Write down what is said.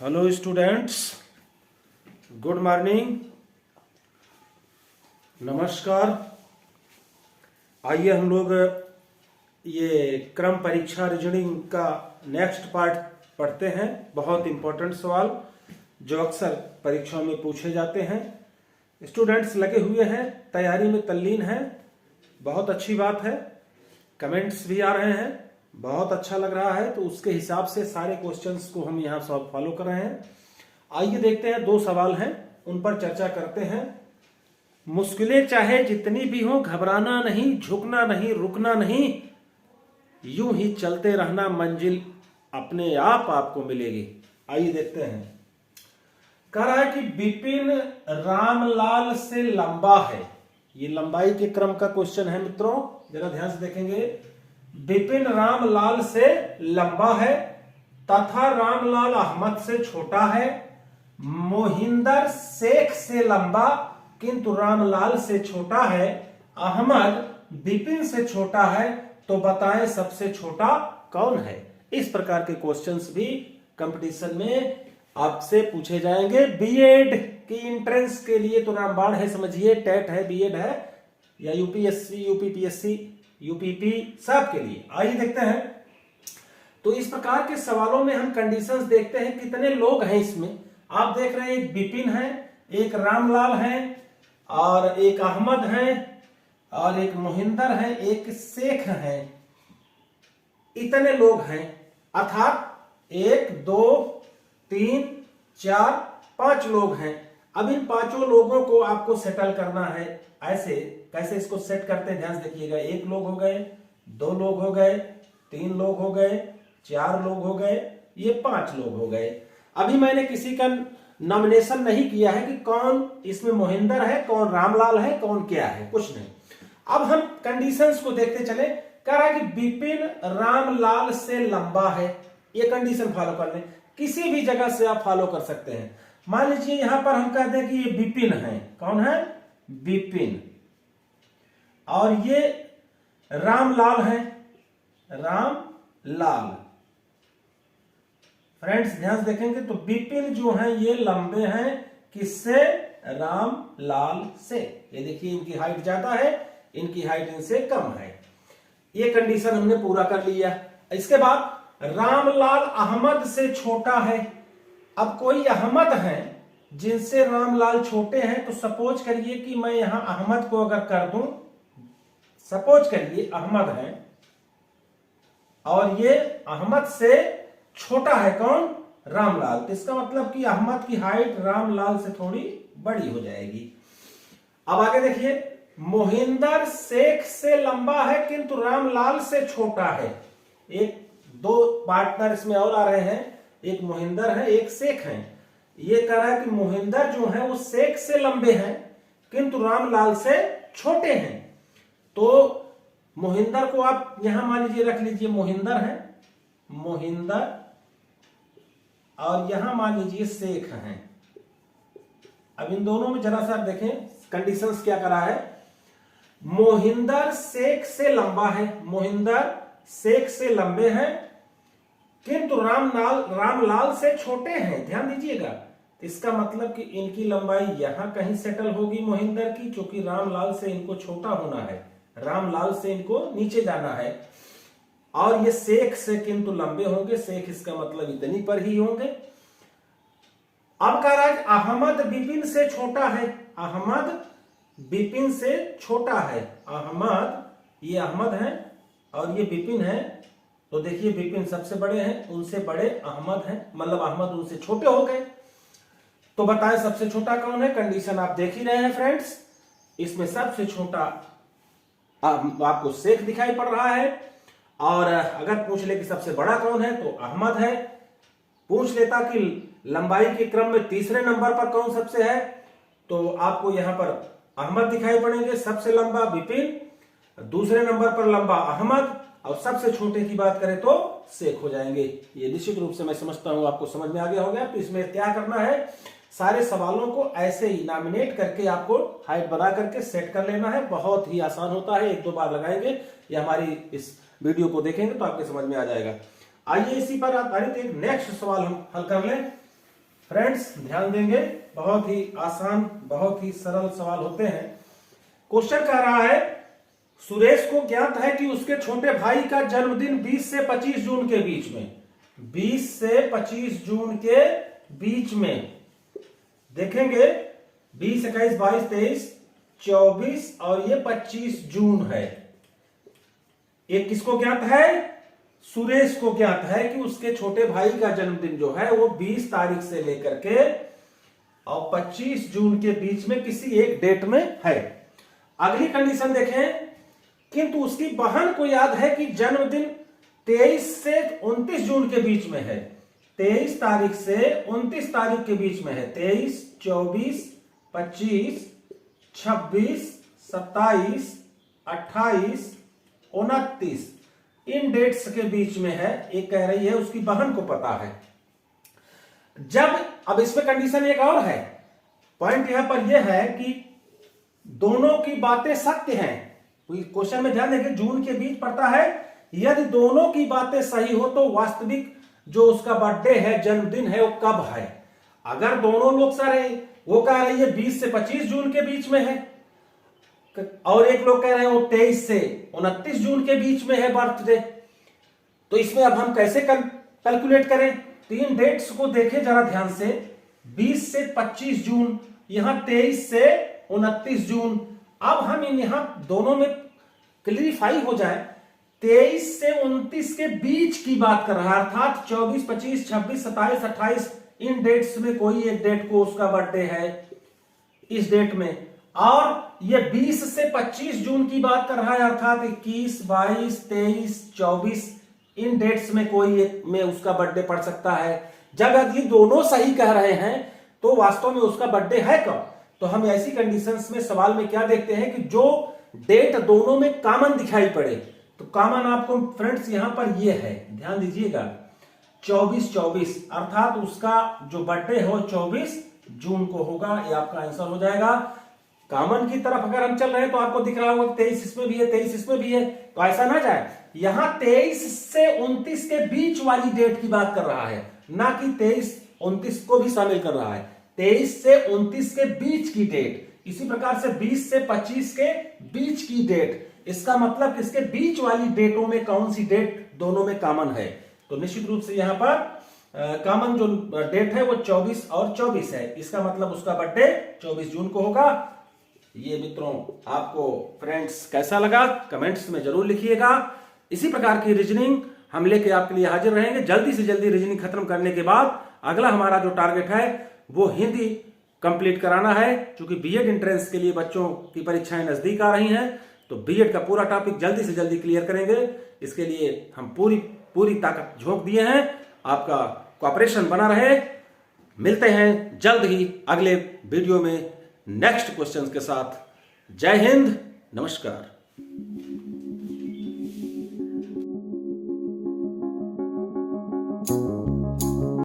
Hello students, good morning, नमस्कार। आइए हम लोग ये क्रम परीक्षा रीजनिंग का नेक्स्ट पार्ट पढ़ते हैं। बहुत इंपॉर्टेंट सवाल जो अक्सर परीक्षाओं में पूछे जाते हैं। स्टूडेंट्स लगे हुए हैं, तैयारी में तल्लीन हैं, बहुत अच्छी बात है। कमेंट्स भी आ रहे हैं, बहुत अच्छा लग रहा है। तो उसके हिसाब से सारे क्वेश्चंस को हम यहाँ सब फॉलो कर रहे हैं। आइए देखते हैं, दो सवाल हैं, उन पर चर्चा करते हैं। मुश्किलें चाहे जितनी भी हो, घबराना नहीं, झुकना नहीं, रुकना नहीं, यूं ही चलते रहना, मंजिल अपने आप आपको मिलेगी। आइए देखते हैं। कह रहा है कि विपिन रामलाल से लंबा है। ये लंबाई के क्रम का क्वेश्चन है मित्रों, जरा ध्यान से देखेंगे। विपिन रामलाल से लंबा है तथा रामलाल अहमद से छोटा है। मोहिंदर शेख से लंबा किंतु रामलाल से छोटा है। अहमद विपिन से छोटा है, तो बताएं सबसे छोटा कौन है। इस प्रकार के क्वेश्चंस भी कंपटीशन में आपसे पूछे जाएंगे। बीएड की एंट्रेंस के लिए तो रामबाण है, समझिए, टेट है, बीएड है, या यूपीएससी, यूपीपीएससी, यूपीपी, सब के लिए। आइए देखते हैं। तो इस प्रकार के सवालों में हम कंडीशंस देखते हैं, कितने लोग हैं इसमें। आप देख रहे हैं, एक विपिन है, एक रामलाल है, और एक अहमद है, और एक मोहिंदर है, एक शेख है। इतने लोग हैं, अर्थात 1 2 3 4 5 लोग हैं। अब इन पांचों लोगों को आपको सेटल करना है। ऐसे कैसे इसको सेट करते हैं, ध्यान से देखिएगा। 1 लोग हो गए, 2 लोग हो गए, 3 लोग हो गए, 4 लोग हो गए, ये 5 लोग हो गए। अभी मैंने किसी का नॉमिनेशन नहीं किया है कि कौन इसमें मोहिंदर है, कौन रामलाल है, कौन क्या है, कुछ नहीं। अब हम कंडीशंस को देखते चले। कह रहा है कि विपिन रामलाल से लंबा है। ये कंडीशन फॉलो कर लें, किसी भी जगह से आप फॉलो कर सकते हैं। मान लीजिए यहां पर हम कहते हैं कि ये विपिन है। कौन है? विपिन। और ये रामलाल है, रामलाल। फ्रेंड्स ध्यान से देखेंगे तो विपिन जो है ये लंबे हैं, किससे? रामलाल से। ये देखिए, इनकी हाइट ज्यादा है, इनकी हाइट इनसे कम है। ये कंडीशन हमने पूरा कर लिया। इसके बाद रामलाल अहमद से छोटा है। अब कोई अहमद है जिनसे रामलाल छोटे हैं, तो सपोज करिए कि मैं यहां अहमद को अगर कर दूं, सपोज करिए अहमद है और ये अहमद से छोटा है कौन? रामलाल। तो इसका मतलब कि अहमद की हाइट रामलाल से थोड़ी बड़ी हो जाएगी। अब आगे देखिए, मोहिंदर शेख से लंबा है किंतु रामलाल से छोटा है। एक दो पार्टनर इसमें और आ रहे हैं, एक मोहिंदर है, एक शेख है। ये कह रहा है कि मोहिंदर जो है वो शेख से लंबे हैं किंतु रामलाल से छोटे हैं। तो मोहिंदर को आप यहां मान लीजिए रख लीजिए, मोहिंदर है, मोहिंदर, और यहां मान लीजिए शेख हैं। अब इन दोनों में जरा सा देखें कंडीशंस क्या करा है। मोहिंदर शेख से लंबा है, मोहिंदर शेख से लंबे हैं किंतु रामलाल से छोटे हैं। ध्यान दीजिएगा, इसका मतलब कि इनकी लंबाई यहां कहीं सेटल होगी मोहिंदर की, क्योंकि रामलाल से इनको छोटा होना है, रामलाल से इनको नीचे जाना है। और ये शेख से किंतु लंबे होंगे, शेख इसका मतलब इतनी पर ही होंगे। अब कह रहा है अहमद विपिन से छोटा है, अहमद विपिन से छोटा है। अहमद, ये अहमद है और ये विपिन है। तो देखिए विपिन सबसे बड़े हैं, उनसे बड़े अहमद हैं, मतलब अहमद उनसे छोटे हो गए। तो बताएं सबसे छोटा कौन है। कंडीशन आप देख ही रहे हैं फ्रेंड्स, इसमें सबसे छोटा आपको शेख दिखाई पड़ रहा है। और अगर पूछ ले कि सबसे बड़ा कौन है, तो अहमद है। पूछ लेता कि लंबाई के क्रम में तीसरे नंबर पर कौन सबसे है, तो आपको यहां पर अहमद दिखाई पड़ेंगे। सबसे लंबा विपिन, दूसरे नंबर पर लंबा अहमद, और सबसे छोटे की बात करें तो शेख हो जाएंगे। ये निश्चित रूप से मैं समझता हूं आपको समझ में आ गया होगा। तो इसमें क्या करना है, सारे सवालों को ऐसे ही नॉमिनेट करके आपको हाइट बना करके सेट कर लेना है। बहुत ही आसान होता है, 1-2 बार लगाएंगे या हमारी इस वीडियो को देखेंगे तो आपके समझ में आ जाएगा। आइए इसी पर आधारित एक नेक्स्ट सवाल हम हल कर लें। फ्रेंड्स ध्यान देंगे, बहुत ही आसान, बहुत ही सरल सवाल होते हैं। क्वेश्चन कह रहा है सुरेश को ज्ञात है कि उसके छोटे भाई का जन्मदिन 20 से 25 जून के बीच में, 20 से 25 जून के बीच में, देखेंगे 20, 21, 22, 23, 24 और ये 25 जून है। ये किसको ज्ञात है? सुरेश को ज्ञात है कि उसके छोटे भाई का जन्मदिन जो है वो 20 तारीख से लेकर के और 25 जून के बीच में किसी एक डेट में है। अगली कंडीशन देखें, किंतु उसकी बहन को याद है कि जन्मदिन 23 से 29 जून के बीच में है। 23 तारीख से 29 तारीख के बीच में है। 23, 24, 25, 26, 27, 28, 29 इन डेट्स के बीच में है। एक कह रही है उसकी बहन को पता है। जब अब इसमें कंडीशन एक और है, पॉइंट यहां पर यह है कि दोनों की बातें सत्य हैं। क्वेश्चन में ध्यान देंगे, जून के बीच पड़ता है। यदि दोनों की बातें सही हो तो वास्तविक जो उसका बर्थडे है, जन्मदिन है, वो कब है। अगर दोनों लोग सारे, वो कह रही है 20 से 25 जून के बीच में है और एक लोग कह रहे हैं वो 23 से 29 जून के बीच में है बर्थडे, तो इसमें अब हम कैसे कैलकुलेट करें? तीन डेट्स को देखें जरा ध्यान से। 20 से 25 जून, यहां 23 से 29 जून। अब हम यहां दोनों में क्लियरिफाई हो जाए, 23 से 29 के बीच की बात कर रहा है, अर्थात 24, 25, 26, 27, 28 इन डेट्स में कोई एक डेट को उसका बर्थडे है इस डेट में। और ये 20 से 25 जून की बात कर रहा है, अर्थात 21, 22, 23, 24 इन डेट्स में कोई एक में उसका बर्थडे पड़ सकता है। जब ये दोनों सही कह रहे हैं तो वास्तव में उसका बर्थडे है कब? तो हम ऐसी कंडीशंस में सवाल में क्या देखते हैं कि जो डेट दोनों में कॉमन दिखाई पड़े। तो कॉमन आपको फ्रेंड्स यहां पर ये है, ध्यान दीजिएगा, 24, अर्थात उसका जो बर्थडे है वो 24 जून को होगा। ये आपका आंसर हो जाएगा। कॉमन की तरफ अगर हम चल रहे हैं तो आपको दिख रहा होगा 23 इसमें भी है, 23 इसमें भी है, तो ऐसा ना जाए। यहां 23 से 29 के बीच वाली डेट की बात कर रहा है, ना कि 23, 29 को भी शामिल कर रहा है। 23 से 29 के बीच की डेट। इसी प्रकार से 20 से 25 के बीच की डेट, इसका मतलब इसके बीच वाली डेटों में कौन सी डेट दोनों में कॉमन है। तो निश्चित रूप से यहां पर कॉमन जो डेट है वो 24 और 24 है। इसका मतलब उसका बर्थडे 24 जून को होगा। ये मित्रों आपको फ्रेंड्स कैसा लगा कमेंट्स में जरूर लिखिएगा। इसी प्रकार की रीजनिंग हम लेके आपके लिए हाजिर रहेंगे। जल्दी से जल्दी रीजनिंग खत्म करने के बाद अगला हमारा जो टारगेट है वो हिंदी कंप्लीट कराना है। क्योंकि बीएड एंट्रेंस के लिए बच्चों की परीक्षाएं नजदीक आ रही हैं, तो बीएड का पूरा टॉपिक जल्दी से जल्दी क्लियर करेंगे। इसके लिए हम पूरी ताकत झोंक दिए हैं। आपका कोऑपरेशन बना रहे। मिलते हैं जल्द ही अगले वीडियो में नेक्स्ट क्वेश्चंस के साथ। जय हिंद, नमस्कार।